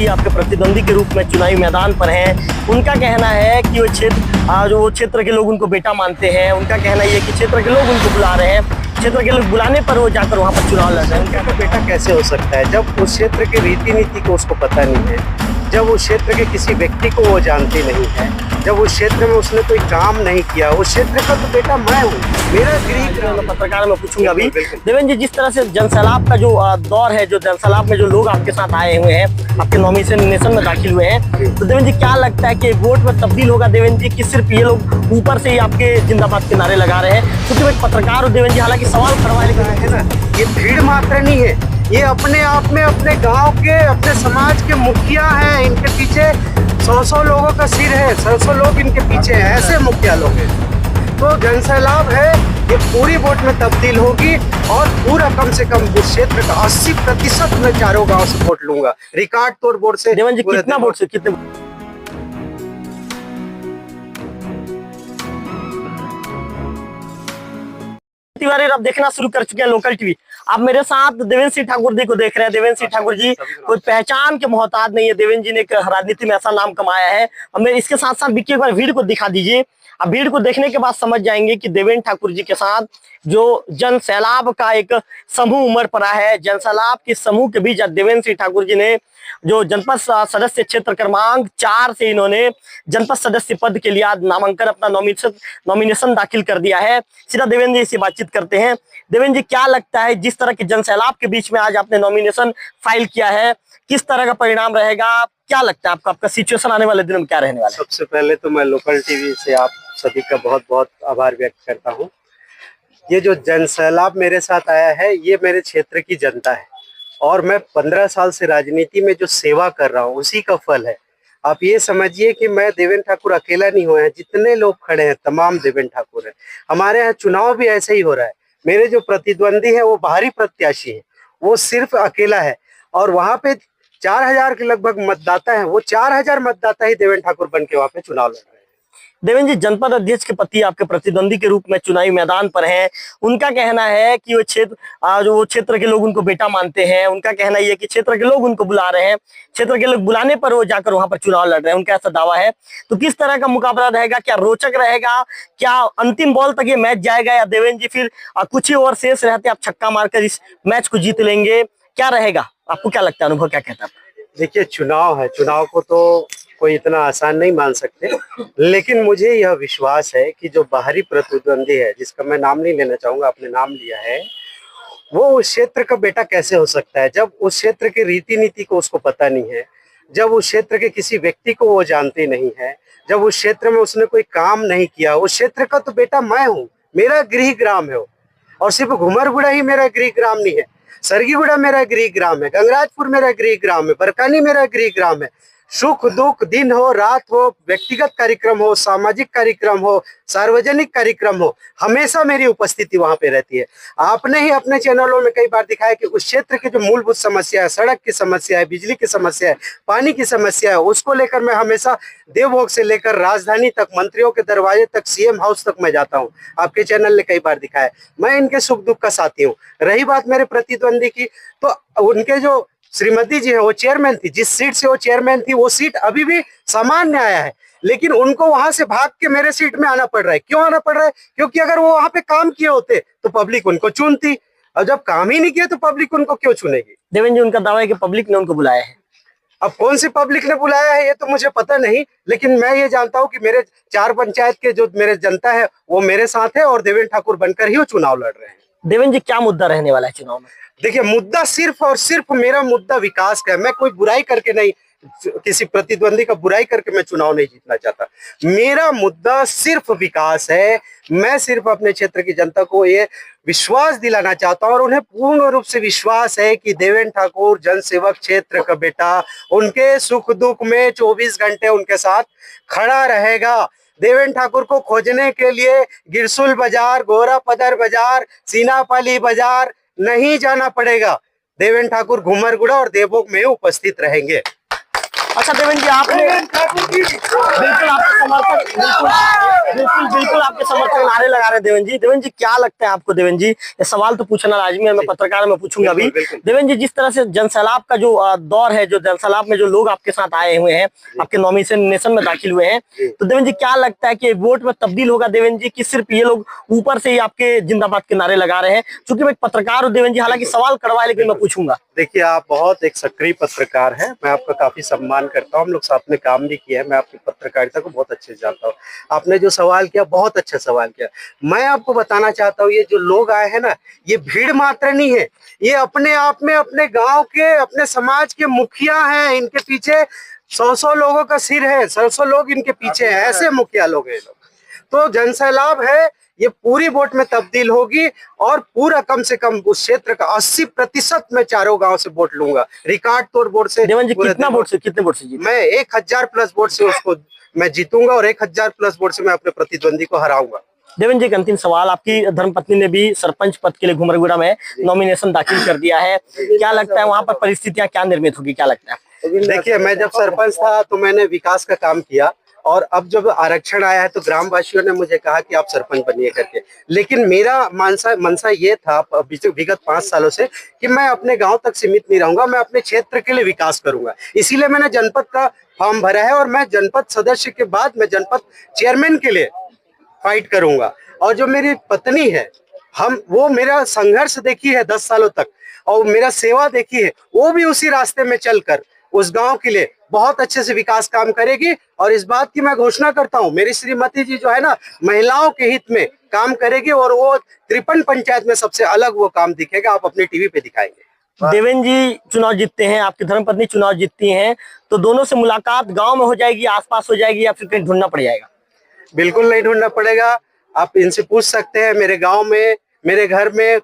पति आपके प्रतिद्वंदी के रूप में चुनावी मैदान पर हैं। उनका कहना है कि वो क्षेत्र के लोग उनको बेटा मानते हैं। उनका कहना ये है कि क्षेत्र के लोग उनको बुला रहे हैं, क्षेत्र के लोग बुलाने पर वो जाकर वहाँ पर चुनाव लड़ रहे हैं। उनका तो बेटा कैसे हो सकता है जब उस क्षेत्र के रीति नीति को उसको पता नहीं है, जब उस क्षेत्र के किसी व्यक्ति को वो जानती नहीं है, जब उस क्षेत्र में उसने कोई काम नहीं किया। उस क्षेत्र का तो बेटा मैं हूँ, मेरा गृह पत्रकार मैं पूछूंगा अभी देवेंद्र जी, जिस तरह से जनसैलाब का जो दौर है, जो जनसैलाब में जो लोग आपके साथ आए हुए हैं, आपके नॉमिनेशन में दाखिल हुए हैं, तो देवेंद्र जी क्या लगता है कि वोट में तब्दील होगा देवेंद्र जी, कि सिर्फ ये लोग ऊपर से ही आपके जिंदाबाद के नारे लगा रहे हैं? क्योंकि मैं एक पत्रकार हूँ देवेंद्र जी, हालांकि सवाल करवाने का है ना, ये भीड़ मात्र नहीं है, ये अपने आप में अपने गांव के, अपने समाज के मुखिया हैं। इनके पीछे 100 लोगों का सिर है, 100 लोग इनके पीछे हैं, ऐसे मुखिया लोग हैं। तो जनसैलाब है, ये पूरी वोट में तब्दील होगी और पूरा कम से कम इस क्षेत्र का 80% में चारों गांव से वोट लूंगा, रिकॉर्ड तोड़ वोट से। देवेंद्र जी कितना वोट से कितने? तिवारी अब देखना शुरू कर चुके हैं लोकल टीवी। आप मेरे साथ देवेंद्र सिंह ठाकुर जी को देख रहे हैं। देवेंद्र सिंह ठाकुर जी कोई पहचान के मोहताज नहीं है। देवेंद्र जी ने एक राजनीति में ऐसा नाम कमाया है। और मेरे इसके साथ साथ विक्की एक बार भीड़ को दिखा दीजिए। अब भीड़ को देखने के बाद समझ जाएंगे कि देवेंद्र ठाकुर जी के साथ जो जन सैलाब का एक समूह उमड़ पड़ा है। जन सैलाब के समूह के बीच देवेंद्र सिंह ठाकुर जी ने जो जनपद सदस्य क्षेत्र क्रमांक 4 से इन्होंने जनपद सदस्य पद के लिए आज नामांकन, अपना नॉमिनेशन दाखिल कर दिया है। सीधा देवेंद्र जी से बातचीत करते हैं। देवेंद्र जी क्या लगता है, जिस तरह के जन सैलाब के बीच में आज आपने नॉमिनेशन फाइल किया है, किस तरह का परिणाम रहेगा? क्या लगता है आपका सिचुएशन आने वाले दिनों में क्या रहने वाला है? सबसे पहले तो मैं लोकल टीवी से आप सभी का बहुत बहुत आभार व्यक्त करता हूँ। ये जो जन सैलाब मेरे साथ आया है, ये मेरे क्षेत्र की जनता है और मैं 15 साल से राजनीति में जो सेवा कर रहा हूँ उसी का फल है। आप ये समझिए कि मैं देवेंद्र ठाकुर अकेला नहीं हुए हैं, जितने लोग खड़े हैं तमाम देवेंद्र ठाकुर हैं। हमारे यहाँ चुनाव भी ऐसे ही हो रहा है। मेरे जो प्रतिद्वंदी है वो बाहरी प्रत्याशी है, वो सिर्फ अकेला है और वहाँ पे 4000 के लगभग मतदाता है। वो 4000 मतदाता ही देवेंद्र ठाकुर बन के वहाँ पे चुनाव लड़ रहे हैं। देवेंद्र जी, जनपद अध्यक्ष के पति आपके प्रतिद्वंदी के रूप में चुनावी मैदान पर हैं। उनका कहना है कि वो क्षेत्र के लोग उनको बेटा मानते हैं। उनका कहना ये है कि क्षेत्र के लोग उनको बुला रहे हैं, क्षेत्र के लोग बुलाने पर वो जाकर वहां पर चुनाव लड़ रहे हैं। उनका ऐसा दावा है। तो किस तरह का मुकाबला रहेगा? क्या रोचक रहेगा? क्या अंतिम बॉल तक ये मैच जाएगा या देवेंद्र जी फिर कुछ ही ओवर शेष रहते आप छक्का मारकर इस मैच को जीत लेंगे? क्या रहेगा, आपको क्या लगता है, अनुभव क्या कहता है? देखिए, चुनाव है, चुनाव को तो कोई इतना आसान नहीं मान सकते, लेकिन मुझे यह विश्वास है कि जो बाहरी प्रतिद्वंदी है, जिसका मैं नाम नहीं लेना चाहूंगा, आपने नाम लिया है, वो उस क्षेत्र का बेटा कैसे हो सकता है जब उस क्षेत्र के रीति नीति को उसको पता नहीं है, जब उस क्षेत्र के किसी व्यक्ति को वो जानते नहीं है, जब उस क्षेत्र में उसने कोई काम नहीं किया। उस क्षेत्र का तो बेटा मैं हूँ, मेरा गृह ग्राम है वो। और सिर्फ घुमरगुड़ा ही मेरा गृह ग्राम नहीं है, सरगीगुड़ा मेरा गृह ग्राम है, गंगराजपुर मेरा गृह ग्राम है, बरकानी मेरा गृह ग्राम है। सुख दुख, दिन हो रात हो, व्यक्तिगत कार्यक्रम हो, सामाजिक कार्यक्रम हो, सार्वजनिक कार्यक्रम हो, हमेशा मेरी उपस्थिति वहां पे रहती है। आपने ही अपने चैनलों में कई बार दिखाया कि उस क्षेत्र की जो मूलभूत समस्या है, सड़क की समस्या है, बिजली की समस्या है, पानी की समस्या है, उसको लेकर मैं हमेशा देवभोग से लेकर राजधानी तक, मंत्रियों के दरवाजे तक, सीएम हाउस तक मैं जाता हूँ। आपके चैनल ने कई बार दिखाया, मैं इनके सुख दुख का साथी हूँ। रही बात मेरे प्रतिद्वंदी की, तो उनके जो श्रीमती जी है वो चेयरमैन थी, जिस सीट से वो चेयरमैन थी वो सीट अभी भी सामान्य आया है, लेकिन उनको वहां से भाग के मेरे सीट में आना पड़ रहा है। क्यों आना पड़ रहा है? क्योंकि अगर वो वहां पे काम किए होते तो पब्लिक उनको चुनती, और जब काम ही नहीं किया तो पब्लिक उनको क्यों चुनेगी? देवेंद्र जी, उनका दावा है कि पब्लिक ने उनको बुलाया है। अब कौन सी पब्लिक ने बुलाया है ये तो मुझे पता नहीं, लेकिन मैं ये जानता हूँ कि मेरे 4 पंचायत के जो मेरे जनता है वो मेरे साथ है और देवेंद्र ठाकुर बनकर ही वो चुनाव लड़ रहे हैं। देवेंद्र जी, क्या मुद्दा रहने वाला है चुनाव में? देखिए, मुद्दा सिर्फ और सिर्फ मेरा मुद्दा विकास का है। मैं कोई बुराई करके नहीं, किसी प्रतिद्वंदी का बुराई करके मैं चुनाव नहीं जीतना चाहता। मेरा मुद्दा सिर्फ विकास है। मैं सिर्फ अपने क्षेत्र की जनता को ये विश्वास दिलाना चाहता हूं और उन्हें पूर्ण रूप से विश्वास है कि देवेंद्र ठाकुर जनसेवक क्षेत्र का बेटा उनके सुख दुख में 24 घंटे उनके साथ खड़ा रहेगा। देवेंद्र ठाकुर को खोजने के लिए गिरसुल बाजार, गोरापदर बाजार, सीनापाली बाजार नहीं जाना पड़ेगा। देवेंद्र ठाकुर घुमरगुड़ा और देवभोग में उपस्थित रहेंगे। अच्छा देवेंद्र जी, आपने बिल्कुल आपके समर्थक बिल्कुल आपके समर्थक नारे लगा रहे हैं देवेंद्र जी। देवेंद्र जी, क्या लगता है आपको? देवेंद्र जी, ये सवाल तो पूछना लाजमी है, मैं पत्रकार में पूछूंगा अभी। देवेंद्र जी, जिस तरह से जनसैलाब का जो दौर है, जो जनसैलाब में जो लोग आपके साथ आए हुए हैं, आपके नॉमिनेशन में दाखिल हुए हैं, तो देवेंद्र जी क्या लगता है कि वोट में तब्दील होगा देवेंद्र जी, कि सिर्फ ये लोग ऊपर से ही आपके जिंदाबाद के नारे लगा रहे हैं? क्योंकि मैं एक पत्रकार हूँ देवेंद्र जी, हालांकि सवाल कड़वा है लेकिन मैं पूछूंगा। देखिए, आप बहुत एक सक्रिय पत्रकार हैं, मैं आपका काफी सम्मान करता हूँ, हम लोग साथ में काम भी किया है, मैं आपकी पत्रकारिता को बहुत अच्छे से जानता हूँ। आपने जो सवाल किया, बहुत अच्छा सवाल किया। मैं आपको बताना चाहता हूँ, ये जो लोग आए हैं ना, ये भीड़ मात्र नहीं है, ये अपने आप में अपने गांव के, अपने समाज के मुखिया हैं। इनके पीछे 100 लोगों का सिर है, 100 लोग इनके पीछे हैं, ऐसे मुखिया लोग हैं लोग। तो जनसैलाब है, ये पूरी वोट में तब्दील होगी और पूरा कम से कम उस क्षेत्र का 80% मैं चारों गांव से वोट लूंगा, रिकॉर्ड तोड़ वोट से। देवेंद्र जी, कितने वोट से जीत? मैं 1000 प्लस वोट से उसको मैं जीतूंगा और 1000 प्लस वोट से मैं अपने प्रतिद्वंदी को हराऊंगा। देवेंद्र जी, एक अंतिम सवाल, आपकी धर्मपत्नी ने भी सरपंच पद के लिए घुमरगुड़ा में नॉमिनेशन दाखिल कर दिया है, क्या लगता है वहां पर परिस्थितियां क्या निर्मित होगी, क्या लगता है? देखिए, मैं जब सरपंच था तो मैंने विकास का काम किया, और अब जब आरक्षण आया है तो ग्रामवासियों ने मुझे कहा कि आप सरपंच बनिए करके। लेकिन मेरा मनसा ये था विगत 5 सालों से कि मैं अपने गांव तक सीमित नहीं रहूंगा, मैं अपने क्षेत्र के लिए विकास करूंगा। इसीलिए मैंने जनपद का फॉर्म भरा है और मैं जनपद सदस्य के बाद मैं जनपद चेयरमैन के लिए फाइट करूंगा। और जो मेरी पत्नी है, वो मेरा संघर्ष देखी है 10 सालों तक, और मेरा सेवा देखी है, वो भी उसी रास्ते में चलकर उस गांव के लिए बहुत अच्छे से विकास काम करेगी। और इस बात की मैं घोषणा करता हूं, मेरी श्रीमती जी जो है ना, महिलाओं के हित में काम करेगी, और वो 53 पंचायत में सबसे अलग वो काम दिखेगा, आप अपनी टीवी पे दिखाएंगे। देवेंद्र जी चुनाव जीतते हैं, आपकी धर्मपत्नी चुनाव जीतती हैं, तो दोनों से मुलाकात गांव में हो जाएगी, आसपास हो जाएगी, या फिर कहीं ढूंढना पड़ जाएगा? बिल्कुल नहीं ढूंढना पड़ेगा, आप इनसे पूछ सकते हैं। मेरे गांव में, मेरे घर में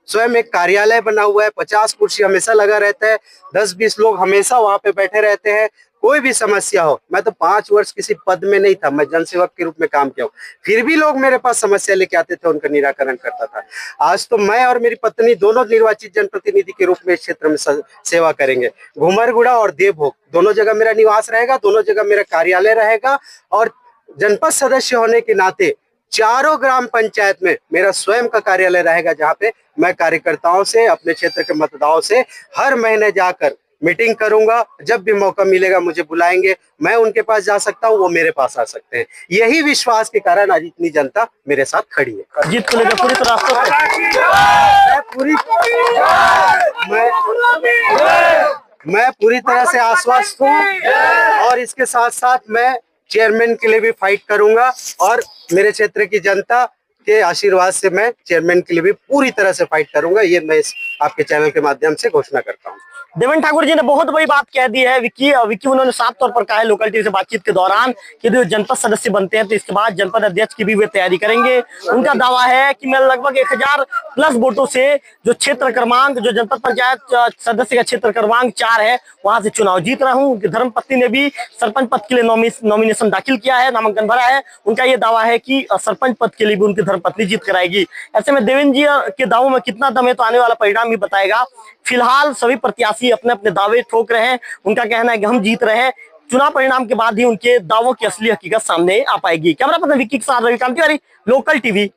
स्वयं एक कार्यालय बना हुआ है, 50 कुर्सी हमेशा लगा रहता है, 10-20 लोग हमेशा वहां पे बैठे रहते हैं। कोई भी समस्या हो, मैं तो 5 वर्ष किसी पद में नहीं था, मैं जनसेवक के रूप में काम किया हूँ, फिर भी लोग मेरे पास समस्या लेके आते थे, उनका निराकरण करता था। आज तो मैं और मेरी पत्नी दोनों निर्वाचित जनप्रतिनिधि के रूप में इस क्षेत्र में सेवा करेंगे। घुमरगुड़ा और देवभोग दोनों जगह मेरा निवास रहेगा, दोनों जगह मेरा कार्यालय रहेगा, और जनपद सदस्य होने के नाते चारों ग्राम पंचायत में मेरा स्वयं का कार्यालय रहेगा, जहां पे मैं कार्यकर्ताओं से, अपने क्षेत्र के मतदाताओं से हर महीने जाकर मीटिंग करूंगा। जब भी मौका मिलेगा मुझे बुलाएंगे, मैं उनके पास जा सकता हूं, वो मेरे पास आ सकते हैं। यही विश्वास के कारण आज इतनी जनता मेरे साथ खड़ी है। जीत को लेकर पूरी तरह मैं पूरी तरह से आश्वस्त हूँ, और इसके साथ साथ मैं चेयरमैन के लिए भी फाइट करूंगा, और मेरे क्षेत्र की जनता के आशीर्वाद से मैं चेयरमैन के लिए भी पूरी तरह से फाइट करूंगा। ये मैं इस आपके चैनल के माध्यम से घोषणा करता हूं। देवेंद्र ठाकुर जी ने बहुत बड़ी बात कह दी है। विक्की उन्होंने साफ तौर पर कहा है लोकल टीवी से बातचीत के दौरान कि जो जनपद सदस्य बनते हैं तो इसके बाद जनपद अध्यक्ष की भी वे तैयारी करेंगे। उनका दावा है कि मैं लगभग 1000 प्लस वोटों से जो क्षेत्र क्रमांक, जो जनपद पंचायत सदस्य का क्षेत्र क्रमांक 4 है, वहां से चुनाव जीत रहा हूँ। उनकी धर्मपत्नी ने भी सरपंच पद के लिए नॉमिनेशन दाखिल किया है, नामांकन भरा है। उनका ये दावा है कि सरपंच पद के लिए भी उनकी धर्मपत्नी जीत कराएगी। ऐसे में देवेंद्र जी के दावों में कितना दम है तो आने वाला परिणाम भी बताएगा। फिलहाल सभी प्रत्याशी अपने अपने दावे ठोक रहे हैं। उनका कहना है कि हम जीत रहे हैं, चुनाव परिणाम के बाद ही उनके दावों की असली हकीकत सामने आ पाएगी। कैमरा पर्सन विक्की के साथ रविकांत तिवारी, लोकल टीवी।